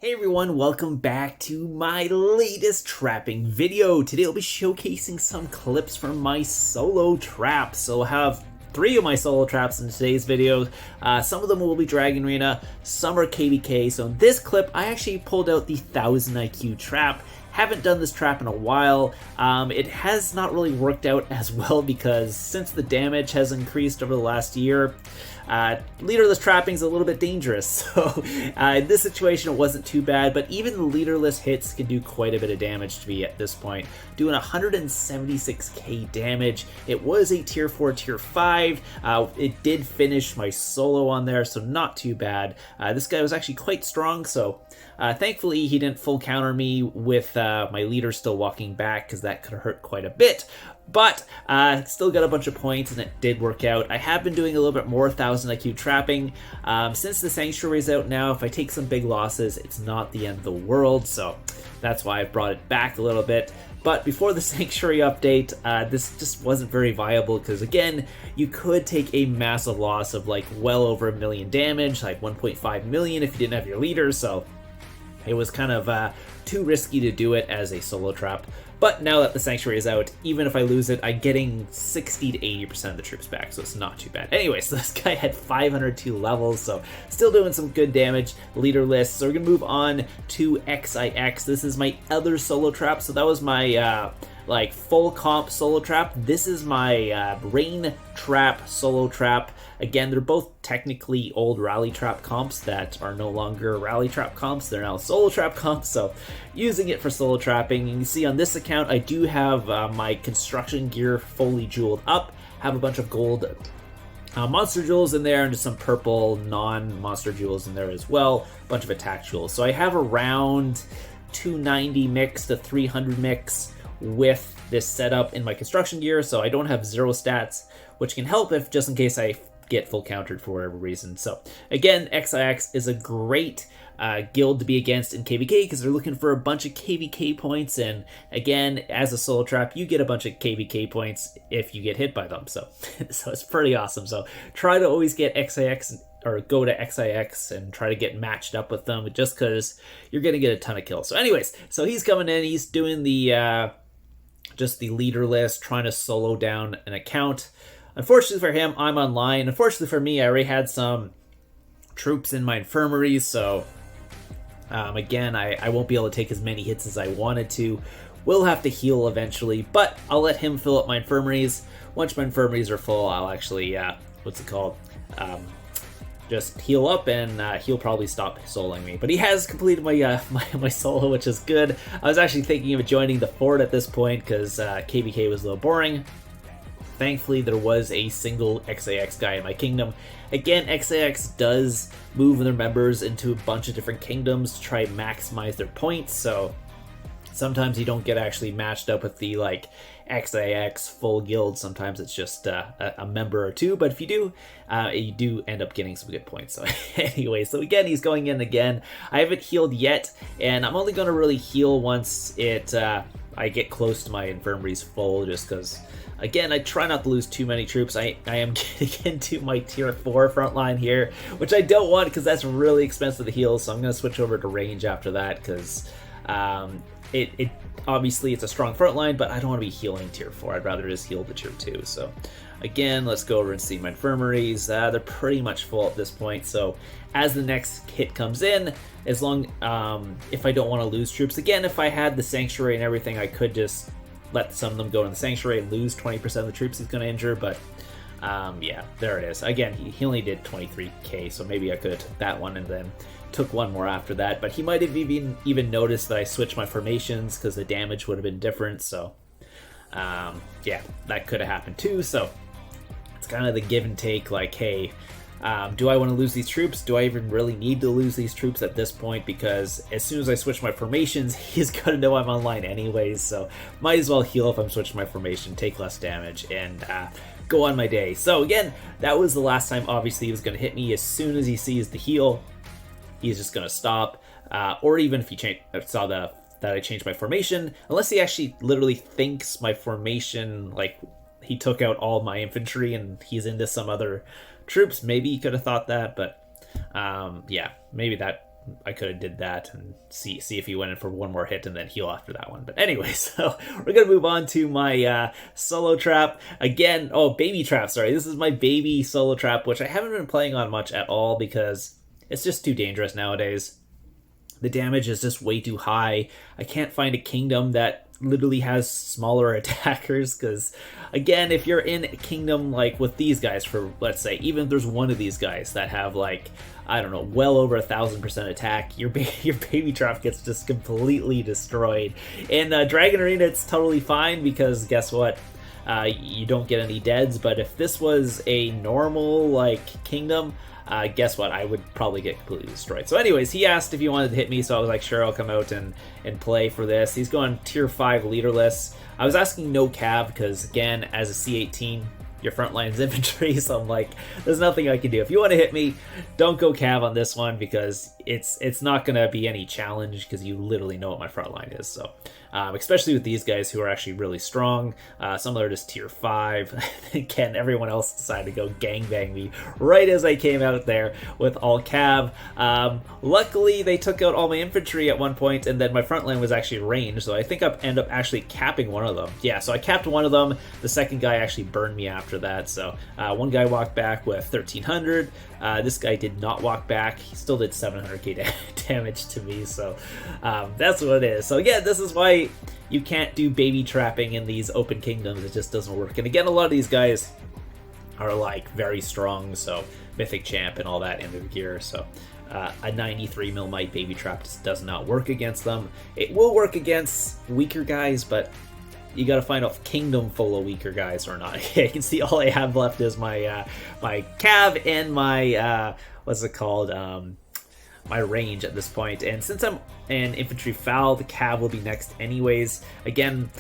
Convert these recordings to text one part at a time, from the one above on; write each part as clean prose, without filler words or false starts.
Hey everyone, welcome back to my latest trapping video. Today I'll be showcasing some clips from my solo traps. So I'll have 3 of my solo traps in today's video. Some of them will be Dragon Arena, some are KVK. So in this clip, I actually pulled out the 1000 IQ trap. Haven't done this trap in a while. It has not really worked out as well because since the damage has increased over the last year, leaderless trapping is a little bit dangerous. So in this situation, it wasn't too bad, but even the leaderless hits can do quite a bit of damage to me at this point, doing 176k damage. It was a tier 4, tier 5. It did finish my solo on there, so not too bad. This guy was actually quite strong, so thankfully he didn't full counter me with my leader still walking back, because that could have hurt quite a bit. But still got a bunch of points, and it did work out. I have been doing a little bit more 1000 IQ trapping. Since the Sanctuary is out now, if I take some big losses, it's not the end of the world, so that's why I brought it back a little bit. But before the Sanctuary update, this just wasn't very viable, because again, you could take a massive loss of like well over 1 million damage, like 1.5 million if you didn't have your leader, so it was kind of too risky to do it as a solo trap. But now that the Sanctuary is out, even if I lose it, I'm getting 60 to 80% of the troops back, so it's not too bad. Anyway, so this guy had 502 levels, so still doing some good damage, leaderless. So we're going to move on to XIX. This is my other solo trap, so that was my like full comp solo trap. This is my rain trap solo trap. Again, they're both technically old rally trap comps that are no longer rally trap comps. They're now solo trap comps, so using it for solo trapping. You can see on this account, I do have my construction gear fully jeweled up, have a bunch of gold monster jewels in there, and just some purple non-monster jewels in there as well, a bunch of attack jewels. So I have around 290 mix to 300 mix with this setup in my construction gear, so I don't have 0 stats, which can help if just in case I get full countered for whatever reason. So again, XIX is a great guild to be against in KVK because they're looking for a bunch of KVK points, and again, as a solo trap, you get a bunch of KVK points if you get hit by them, so it's pretty awesome. So try to always get XIX or go to XIX and try to get matched up with them, just because you're gonna get a ton of kills. So anyways, so he's coming in, he's doing the just the leaderless, trying to solo down an account. Unfortunately for him, I'm online. Unfortunately for me, I already had some troops in my infirmaries, so again, I won't be able to take as many hits as I wanted to. Will have to heal eventually, but I'll let him fill up my infirmaries. Once my infirmaries are full, I'll actually, just heal up, and he'll probably stop soloing me. But he has completed my my solo, which is good. I was actually thinking of joining the fort at this point because KVK was a little boring. Thankfully, there was a single XIX guy in my kingdom. Again, XIX does move their members into a bunch of different kingdoms to try and maximize their points, so sometimes you don't get actually matched up with the like XIX full guild. Sometimes it's just a member or two, but if you do end up getting some good points. So anyway, so again, he's going in again. I haven't healed yet, and I'm only going to really heal once I get close to my infirmaries full, just because, again, I try not to lose too many troops. I am getting into my tier 4 front line here, which I don't want because that's really expensive to heal, so I'm going to switch over to range after that because it obviously it's a strong front line, but I don't want to be healing tier 4. I'd rather just heal the tier 2. So again, let's go over and see my infirmaries. They're pretty much full at this point, so as the next hit comes in, as long if I don't want to lose troops, again, if I had the Sanctuary and everything, I could just let some of them go in the Sanctuary and lose 20% of the troops he's going to injure, but yeah, there it is. Again, he only did 23k, so maybe I could have took that one and then took one more after that, but he might have even noticed that I switched my formations because the damage would have been different, so yeah, that could have happened too. So it's kind of the give and take, like, hey, do I want to lose these troops? Do I even really need to lose these troops at this point? Because as soon as I switch my formations, he's going to know I'm online anyways, so might as well heal if I'm switching my formation, take less damage, and go on my day. So again, that was the last time, obviously, he was going to hit me. As soon as he sees the heal, he's just going to stop, or even if he saw that I changed my formation, unless he actually literally thinks my formation, like, he took out all my infantry and he's into some other troops, maybe he could have thought that, but yeah, maybe that I could have did that and see if he went in for one more hit and then heal after that one. But anyway, so we're gonna move on to my solo trap again. Oh, baby trap. Sorry, this is my baby solo trap, which I haven't been playing on much at all because it's just too dangerous nowadays. The damage is just way too high. I can't find a kingdom that literally has smaller attackers because, again, if you're in a kingdom like with these guys, for let's say, even if there's one of these guys that have like, I don't know, well over 1,000% attack, your baby trap gets just completely destroyed. In Dragon Arena, it's totally fine because guess what? You don't get any deads, but if this was a normal like kingdom, guess what? I would probably get completely destroyed. So anyways, he asked if he wanted to hit me, so I was like, sure, I'll come out and play for this. He's going tier 5 leaderless. I was asking no cav because, again, as a C18, your front line's infantry, so I'm like, there's nothing I can do. If you want to hit me, don't go cav on this one because it's not going to be any challenge because you literally know what my front line is. So especially with these guys who are actually really strong. Some of them are just tier 5. Again, everyone else decided to go gangbang me right as I came out there with all cav. Luckily, they took out all my infantry at one point, and then my front line was actually ranged, so I think I end up actually capping one of them. Yeah, so I capped one of them. The second guy actually burned me after that, so one guy walked back with 1,300. This guy did not walk back. He still did 700k damage to me, so that's what it is. So yeah, this is why you can't do baby trapping in these open kingdoms. It just doesn't work. And again, a lot of these guys are like very strong, so mythic champ and all that end of gear, so a 93 mil might baby trap just does not work against them. It will work against weaker guys, but you got to find a kingdom full of weaker guys or not. Okay, you can see all I have left is my my cav and my what's it called, my range at this point. And since I'm an infantry foul, the cav will be next anyways. Again,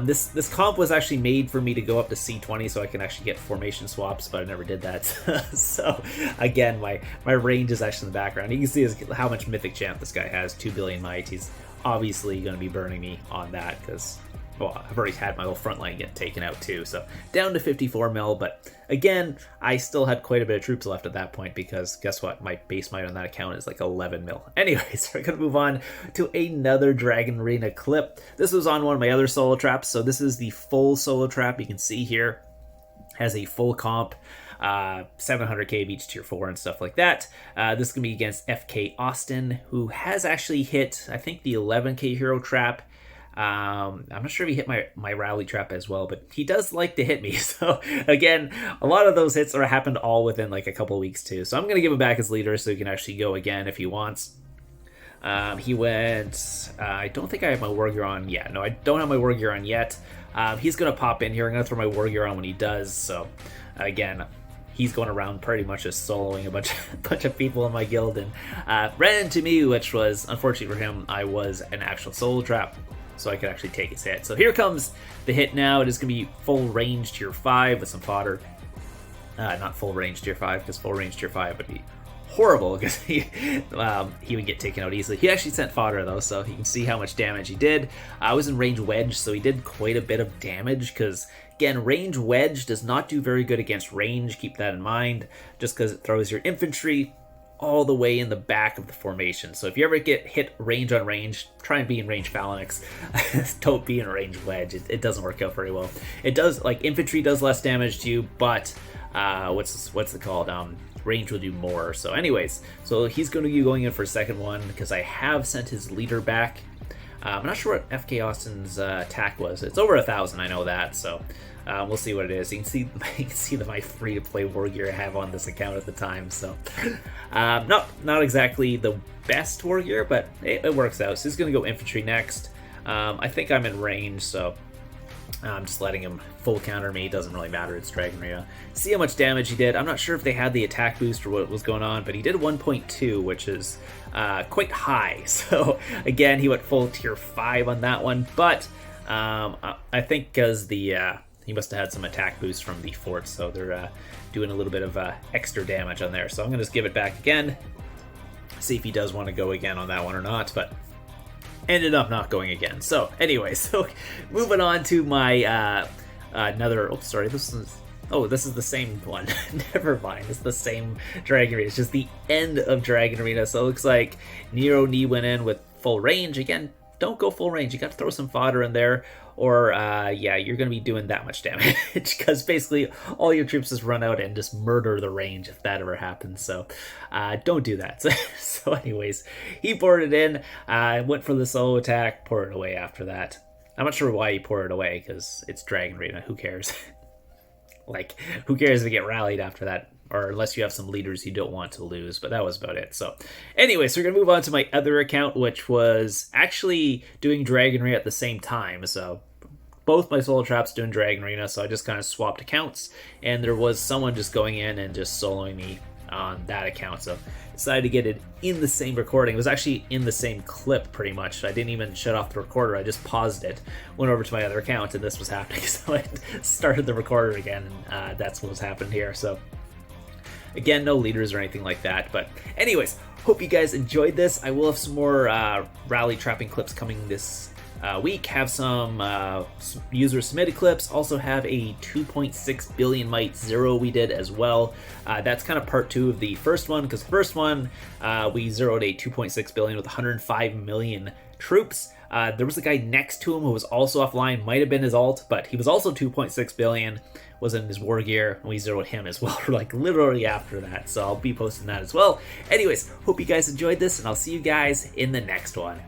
this comp was actually made for me to go up to C20 so I can actually get formation swaps, but I never did that. So again, my range is actually in the background. You can see how much mythic champ this guy has, 2 billion might. He's obviously going to be burning me on that because, well, I've already had my whole front line get taken out too, so down to 54 mil, but again, I still had quite a bit of troops left at that point because guess what? My base might on that account is like 11 mil. Anyways, we're going to move on to another Dragon Arena clip. This was on one of my other solo traps, so this is the full solo trap. You can see here has a full comp, 700k of each tier 4 and stuff like that. This is going to be against FK Austin, who has actually hit, I think, the 11k hero trap. I'm not sure if he hit my rally trap as well, but he does like to hit me. So again, a lot of those hits happened all within like a couple of weeks too. So I'm going to give him back as leader so he can actually go again if he wants. He went, I don't think I have my war gear on yet. No, I don't have my war gear on yet. He's going to pop in here. I'm going to throw my war gear on when he does. So again, he's going around pretty much just soloing a bunch of people in my guild and ran into me, which was, unfortunately for him, I was an actual solo trap, so I could actually take his hit. So here comes the hit now. It is going to be full range tier 5 with some fodder. Not full range tier 5, because full range tier 5 would be horrible because he would get taken out easily. He actually sent fodder though, so you can see how much damage he did. I was in range wedge, so he did quite a bit of damage because, again, range wedge does not do very good against range. Keep that in mind, just because it throws your infantry all the way in the back of the formation. So if you ever get hit range on range, try and be in range phalanx. Don't be in range wedge. It doesn't work out very well. It does, like, infantry does less damage to you, but what's it called? Range will do more. So anyways, so he's going to be going in for a second one because I have sent his leader back. I'm not sure what FK Austin's attack was. It's over 1,000, I know that, so we'll see what it is. You can see my free-to-play war gear I have on this account at the time, so not exactly the best war gear, but it works out. So he's going to go infantry next. I think I'm in range, so I'm just letting him full counter me. It doesn't really matter. It's Dragon Arena. See how much damage he did. I'm not sure if they had the attack boost or what was going on, but he did 1.2, which is quite high. So again, he went full tier 5 on that one, but I think because he must have had some attack boost from the fort, so they're doing a little bit of extra damage on there. So I'm going to just give it back again, see if he does want to go again on that one or not, but ended up not going again. So anyway, so moving on to my another, oh sorry, this is Oh, this is the same one. Never mind, it's the same Dragon Arena. It's just the end of Dragon Arena, so it looks like Nero Knee went in with full range. Again, don't go full range. You got to throw some fodder in there, or yeah, you're going to be doing that much damage, because basically all your troops just run out and just murder the range if that ever happens, so don't do that. So anyways, he poured it in, went for the solo attack, poured it away after that. I'm not sure why he poured it away, because it's Dragon Arena, who cares? Like, who cares if you get rallied after that? Or unless you have some leaders you don't want to lose, but that was about it. So anyway, so we're going to move on to my other account, which was actually doing Dragon Arena at the same time. So both my solo traps doing Dragon Arena, so I just kind of swapped accounts, and there was someone just going in and just soloing me on that account, so decided to get it in the same recording. It was actually in the same clip pretty much. I didn't even shut off the recorder, I just paused it, went over to my other account, and this was happening. So I started the recorder again, and that's what was happening here. So again, no leaders or anything like that, but anyways, hope you guys enjoyed this. I will have some more rally trapping clips coming this week. Have some user submitted clips, also have a 2.6 billion might zero we did as well. That's kind of part two of the first one, because the first one we zeroed a 2.6 billion with 105 million troops. There was a guy next to him who was also offline, might have been his alt, but he was also 2.6 billion, was in his war gear, and we zeroed him as well, like literally after that, so I'll be posting that as well. Anyways, hope you guys enjoyed this, and I'll see you guys in the next one.